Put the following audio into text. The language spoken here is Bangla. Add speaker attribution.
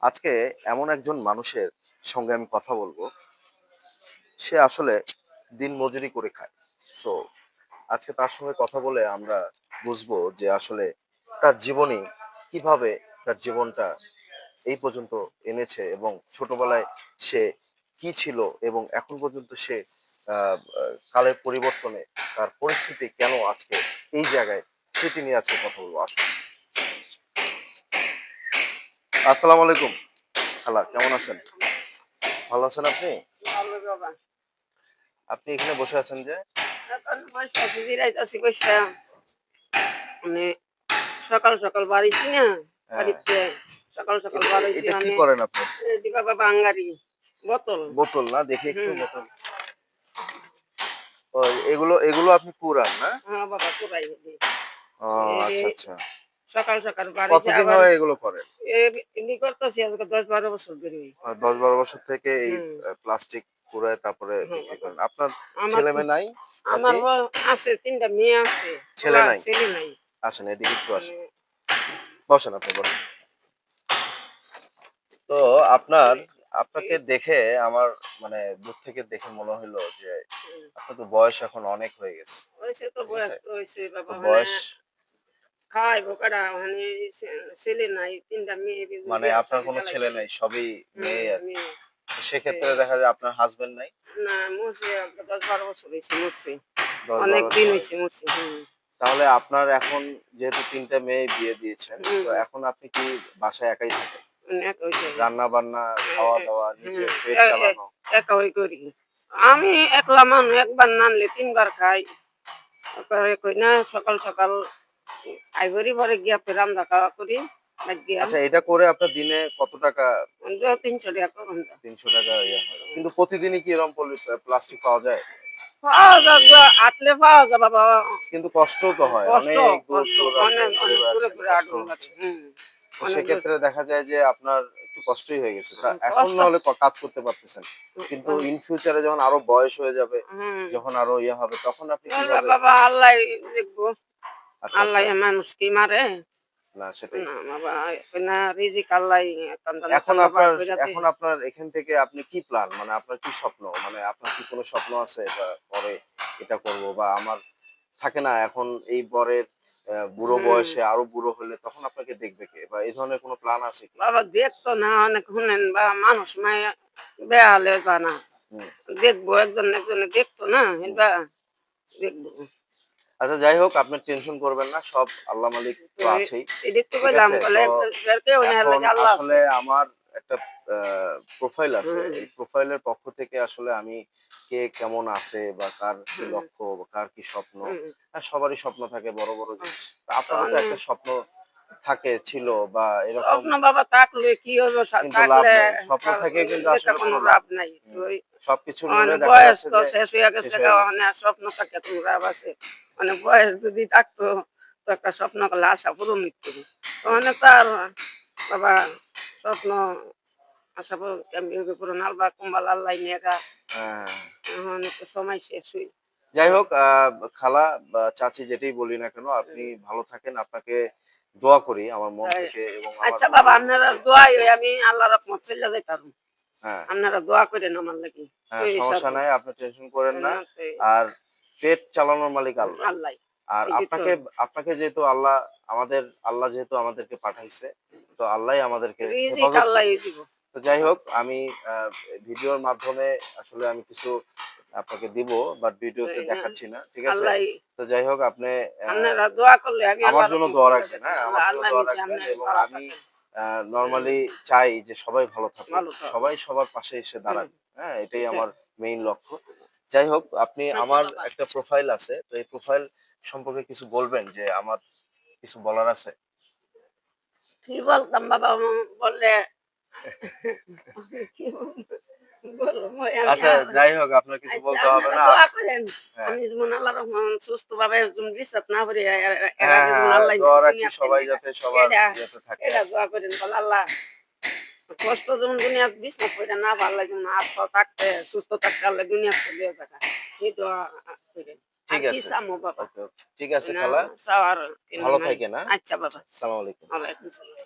Speaker 1: আজকে এমন একজন মানুষের সঙ্গে আমি কথা বলবো, সে আসলে দিন মজুরি করে খায়। সো আজকে তার সঙ্গে কথা বলে আমরা বুঝবো যে আসলে তার জীবনী কিভাবে তার জীবনটা এই পর্যন্ত এনেছে এবং ছোটবেলায় সে কি ছিল এবং এখন পর্যন্ত সে কালের পরিবর্তনে তার পরিস্থিতি কেন আজকে এই জায়গায়, সেটি নিয়ে আজকে কথা বলবো। আসুন। আসসালামু আলাইকুম। খালা, কেমন আছেন? ভালো আছেন আপনি?
Speaker 2: ভালো বাবা।
Speaker 1: আপনি এখানে বসে আছেন যে?
Speaker 2: এখন বইসা আছি, জিরাইতাছি বইসা। মানে সকাল সকাল বাড়িছি না,
Speaker 1: হ্যাঁ।
Speaker 2: বাড়িতে সকাল সকাল
Speaker 1: এটা
Speaker 2: বাড়াইছি
Speaker 1: এটা কি
Speaker 2: মানে
Speaker 1: করেন আপনি?
Speaker 2: এটি বাবা বাঙালি বোতল।
Speaker 1: বোতল না, দেখি একটু
Speaker 2: হুম।
Speaker 1: বোতল। ও, এগুলো এগুলো আপনি কুড়ান না?
Speaker 2: হ্যাঁ বাবা পুরাই দিই।
Speaker 1: ও,
Speaker 2: এ
Speaker 1: আচ্ছা আচ্ছা।
Speaker 2: সকাল সকাল বাড়িছি
Speaker 1: কতদিন
Speaker 2: আবার
Speaker 1: হয় এগুলো করেন?
Speaker 2: এ এমনি করতেছি আজকে 10-12 বছর ধরে।
Speaker 1: 10-12 বছর থেকে এই
Speaker 2: হুম।
Speaker 1: প্লাস্টিক কুড়ায় তারপরে
Speaker 2: হ্যাঁ
Speaker 1: বিক্রি
Speaker 2: বাবা।
Speaker 1: করেন। আপনার
Speaker 2: আমার
Speaker 1: ছেলে মেয়ে নাই
Speaker 2: আমার
Speaker 1: চাচি?
Speaker 2: আছে ৩টা মেয়ে আছে,
Speaker 1: ছেলে
Speaker 2: পোলা
Speaker 1: নাই?
Speaker 2: ছেলে নাই।
Speaker 1: আসেন এদিকে একটু
Speaker 2: মানে
Speaker 1: আসেন। বসেন, আপনি বসেন। তো আপনার আপনাকে
Speaker 2: এই
Speaker 1: দেখে আমার মানে দূর থেকে দেখে মনে হইলো যে
Speaker 2: হুম,
Speaker 1: আপনার তো বয়স এখন অনেক হয়ে গেছে।
Speaker 2: হয়েছে তো
Speaker 1: ঠিক
Speaker 2: বয়স
Speaker 1: আছে?
Speaker 2: তো হয়েছে
Speaker 1: তো
Speaker 2: বাবা মানে
Speaker 1: বয়স
Speaker 2: খাওয়াইবো কেডা? মানে ছেলে নাই, ৩ টা মেয়ে
Speaker 1: মানে
Speaker 2: বিয়া
Speaker 1: আপনার
Speaker 2: শাদী
Speaker 1: কোনো ছেলে
Speaker 2: চালাইছি।
Speaker 1: নাই, সবই
Speaker 2: হুম,
Speaker 1: মেয়ে আরকি।
Speaker 2: মেয়ে।
Speaker 1: তো
Speaker 2: এ
Speaker 1: সেক্ষেত্রে দেখা যায় আপনার হাসব্যান্ড নাই?
Speaker 2: না মরছে ১০-১২ বছর হইছে মরছে।
Speaker 1: ১০-১২
Speaker 2: অনেক দিন
Speaker 1: বছর
Speaker 2: হইছে
Speaker 1: হয়েছে।
Speaker 2: মরছে। হুম,
Speaker 1: তাহলে আপনার এখন যেহেতু ৩ টা মেয়ে বিয়ে দিয়েছেন, তো
Speaker 2: হুম,
Speaker 1: এখন আপনি কি বাসায় একাই থাকেন?
Speaker 2: অনেক হইছে।
Speaker 1: রান্না-বান্না,
Speaker 2: এ এ
Speaker 1: খাওয়া-দাওয়া,
Speaker 2: হুম,
Speaker 1: নিজের পেট
Speaker 2: এ এ
Speaker 1: চালানো।
Speaker 2: একা ওই করি। আমি একলা মানুষ একবার না আনলে ৩ বার খাই। তারপরে কই না সকাল সকাল আইবরি পরে গিয়া ফের রান্না খাওয়া করি। লাগিয়া
Speaker 1: আচ্ছা, এটা করে আপনার দিনে কত টাকা?
Speaker 2: ৩০০ টাকা ঘন্টা।
Speaker 1: ৳৩০০ ইয়ে হয়। কিন্তু প্রতিদিনই কি এরকম প্লাস্টিক পাওয়া যায়?
Speaker 2: পাওয়া যাবে, হাঁটলে পাওয়া যাবে বাবা।
Speaker 1: কিন্তু কষ্টও তো হয়।
Speaker 2: কষ্ট,
Speaker 1: অনেক দূর,
Speaker 2: কষ্ট।
Speaker 1: দূর আপনি
Speaker 2: অনেক,
Speaker 1: ঘুরে
Speaker 2: অনেক ঘুরে,
Speaker 1: বেড়াচ্ছেন,
Speaker 2: ঘুরে
Speaker 1: কষ্ট
Speaker 2: হাঁটুন
Speaker 1: হচ্ছে।
Speaker 2: লাগে। হুম।
Speaker 1: তো
Speaker 2: অনেক দূর।
Speaker 1: সেক্ষেত্রে দেখা যায় যে আপনার একটু কষ্টই হয়ে গেছে। তা এখন
Speaker 2: কষ্ট
Speaker 1: না হলে কাজ করতে পারতেছেন। কিন্তু
Speaker 2: হুম,
Speaker 1: ইন ফিউচার এ যখন আরো বয়স হয়ে যাবে,
Speaker 2: হুম।
Speaker 1: যখন আরো ইয়ে হবে তখন আপনি
Speaker 2: ওরে
Speaker 1: কিভাবে?
Speaker 2: বাবা আল্লাহই দেখবো।
Speaker 1: আচ্ছা, আচ্ছা।
Speaker 2: আল্লাহই মানুষ কি মারে?
Speaker 1: না, সেটাই।
Speaker 2: না বাবা না রিজিক আল্লাহই কান্দা না
Speaker 1: এখন
Speaker 2: কান্দা বার
Speaker 1: আপনার
Speaker 2: কইরা দে।
Speaker 1: এখন আপনার এখান থেকে আপনি কি প্ল্যান? মানে আপনার কি স্বপ্ন? মানে আপনার কি কোন স্বপ্ন আছে বা পরে এটা করব বা আমার থাকে না এখন এই বরের বুড়ো
Speaker 2: হুম।
Speaker 1: বয়সে আরো বুড়ো হলে তখন আপনাকে দেখবে কে? বা এই ধরনের কোন প্ল্যান আছে কি?
Speaker 2: বাবা দেখতো না অনেক শুনেন বা মানুষ মায়া বেহালে জানা।
Speaker 1: হুম,
Speaker 2: দেখবো একজন একজনে দেখতো না
Speaker 1: হুম।
Speaker 2: এবার দেখবো।
Speaker 1: আচ্ছা, যাই হোক, আপনি টেনশন করবেন না। সব আল্লাহ মালিক
Speaker 2: তো
Speaker 1: তো আছেই।
Speaker 2: এদিক তো
Speaker 1: ঠিক
Speaker 2: কইলাম
Speaker 1: আছে?
Speaker 2: বলে
Speaker 1: তো
Speaker 2: কেউ না
Speaker 1: এখন
Speaker 2: লাগে আল্লাহ
Speaker 1: আসলে
Speaker 2: আছে।
Speaker 1: আমার একটা আ প্রোফাইল আছে।
Speaker 2: হুম,
Speaker 1: এই প্রোফাইলের পক্ষ থেকে আসলে আমি কে কেমন আছে বা কার কি
Speaker 2: হুম,
Speaker 1: লক্ষ্য বা কার কি স্বপ্ন,
Speaker 2: হুম।
Speaker 1: সবারই স্বপ্ন থাকে বড়, বড় জিনিস। তো আপনারও তো
Speaker 2: তখন
Speaker 1: একটা স্বপ্ন থাকে, ছিল বা এরকম,
Speaker 2: স্বপ্ন বাবা থাকলে কি হইব?
Speaker 1: কিন্তু লাভ
Speaker 2: থাকলে
Speaker 1: নেই। স্বপ্ন থেকে কিন্তু
Speaker 2: দেখে
Speaker 1: আসলে
Speaker 2: কোনো
Speaker 1: কোনো লাভ
Speaker 2: লাভ
Speaker 1: নেই।
Speaker 2: নাই। তো
Speaker 1: হুম। সবকিছু মিলে
Speaker 2: মানে
Speaker 1: দেখা
Speaker 2: বয়স
Speaker 1: যাচ্ছে
Speaker 2: তো
Speaker 1: যে
Speaker 2: শেষ হইয়া
Speaker 1: শেষ
Speaker 2: গেছে গা,
Speaker 1: হয়ে গেছে।
Speaker 2: মানে স্বপ্ন থাকে কোনো লাভ আছে? মানে বয়স যদি থাকতো তো একটা স্বপ্ন করলে আশা পূরণ হইতো।
Speaker 1: হুম,
Speaker 2: মানে তো আর বাবা স্বপ্ন আশা কেমনি হইবে পূরণ? আল্লাহ কুম্বাল আল্লাহ নিয়ে গা।
Speaker 1: হ্যাঁ।
Speaker 2: এখন তো সময় শেষ হই।
Speaker 1: যাই
Speaker 2: হ্যাঁ,
Speaker 1: হোক, খালা বা চাচী যেটাই বলি না কেন, আপনি
Speaker 2: হুম,
Speaker 1: ভালো থাকেন। আপনাকে দোয়া করি আমার মন
Speaker 2: তাই।
Speaker 1: থেকে এবং আমার
Speaker 2: আচ্ছা বাবা
Speaker 1: এই
Speaker 2: আপনারা দোয়াই আমি আল্লাহর রহমত চইলা যাইতাম।
Speaker 1: হ্যাঁ,
Speaker 2: আপনারা দোয়া কইরেন আমার লাগি।
Speaker 1: হ্যাঁ,
Speaker 2: ওই
Speaker 1: সমস্যা
Speaker 2: হিসাবে।
Speaker 1: নাই। আপনি টেনশন করেন না।
Speaker 2: এমনিতে
Speaker 1: আর পেট চালানোর মালিক আল্লাহ।
Speaker 2: আল্লাহ।
Speaker 1: আর
Speaker 2: এই তো
Speaker 1: আপনাকে আপনাকে যেহেতু আল্লাহ যেহেতু আমাদেরকে পাঠাইছে, তো আল্লাহই আমাদেরকে
Speaker 2: রিজিক
Speaker 1: হেফাজত করবে।
Speaker 2: আল্লাহই দিব।
Speaker 1: তো যাই হোক, আমি আ ভিডিওর মাধ্যমে আসলে আমি কিছু আপনাকে দিব, বাট ভিডিওতে দেখাচ্ছি না। ঠিক আছে?
Speaker 2: আল্লাহ
Speaker 1: তো যাই হোক, আপনি আ
Speaker 2: আপনারা দোয়া করলে আমি
Speaker 1: আমার
Speaker 2: আল্লাহর
Speaker 1: জন্য
Speaker 2: রহমত
Speaker 1: দোয়া
Speaker 2: চইলা
Speaker 1: রাখবেন,
Speaker 2: যেতাম।
Speaker 1: হ্যাঁ?
Speaker 2: আল্লাহ
Speaker 1: আমার জন্য
Speaker 2: আল্লাহ
Speaker 1: দোয়া
Speaker 2: নিজে
Speaker 1: রাখবেন
Speaker 2: আপনি
Speaker 1: এবং
Speaker 2: ভালো
Speaker 1: আমি
Speaker 2: থাকেন। হুম,
Speaker 1: নরমালি চাই যে সবাই ভালো থাকুক।
Speaker 2: ভালো থাক।
Speaker 1: সবাই সবার পাশে এসে
Speaker 2: হুম,
Speaker 1: দাঁড়াক। হ্যাঁ? এটাই
Speaker 2: এটা
Speaker 1: আমার মেইন লক্ষ্য। যাই হোক, আপনি
Speaker 2: আচ্ছা
Speaker 1: আমার
Speaker 2: বাবা।
Speaker 1: একটা প্রোফাইল আছে। তো এই প্রোফাইল সম্পর্কে কিছু বলবেন যে আমার কিছু বলার আছে?
Speaker 2: কি বলতাম বাবা বললে কি বলবো আমি
Speaker 1: আচ্ছা,
Speaker 2: আর
Speaker 1: যাই হোক, আপনার কিছু
Speaker 2: আচ্ছা
Speaker 1: বলতে হবে
Speaker 2: আপনারা
Speaker 1: না।
Speaker 2: দোয়া করেন।
Speaker 1: হ্যাঁ।
Speaker 2: আমি যেমন আল্লাহর রহমান সুস্থভাবে যেমন বিশ্বাস না করি এর
Speaker 1: হ্যাঁ,
Speaker 2: আগে যেমন
Speaker 1: হ্যাঁ,
Speaker 2: আল্লাহ
Speaker 1: দোয়া রাখি
Speaker 2: দুনিয়াতে
Speaker 1: সবাই যাতে সবার
Speaker 2: এটা
Speaker 1: ইয়েতে থাকে
Speaker 2: এটা
Speaker 1: আরকি।
Speaker 2: দোয়া করেন বলে আল্লাহ কষ্ট যেমন দুনিয়া বিছনা কইরা না ভালো লাগে যেমন হাত পা থাকতে সুস্থ থাকতে আল্লাহ দুনিয়া চলে থাকা এই দোয়া করেন। আর
Speaker 1: ঠিক
Speaker 2: কি
Speaker 1: আছে।
Speaker 2: চামো বাবা?
Speaker 1: ওকে, ওকে। ঠিক আছে
Speaker 2: না
Speaker 1: খালা।
Speaker 2: চাওয়ার
Speaker 1: ভালো
Speaker 2: নাই।
Speaker 1: থাকেন, হ্যাঁ?
Speaker 2: আচ্ছা
Speaker 1: আচ্ছা,
Speaker 2: বাবা।
Speaker 1: আসসালামু আলাইকুম।
Speaker 2: ওয়ালাইকুম সালাম।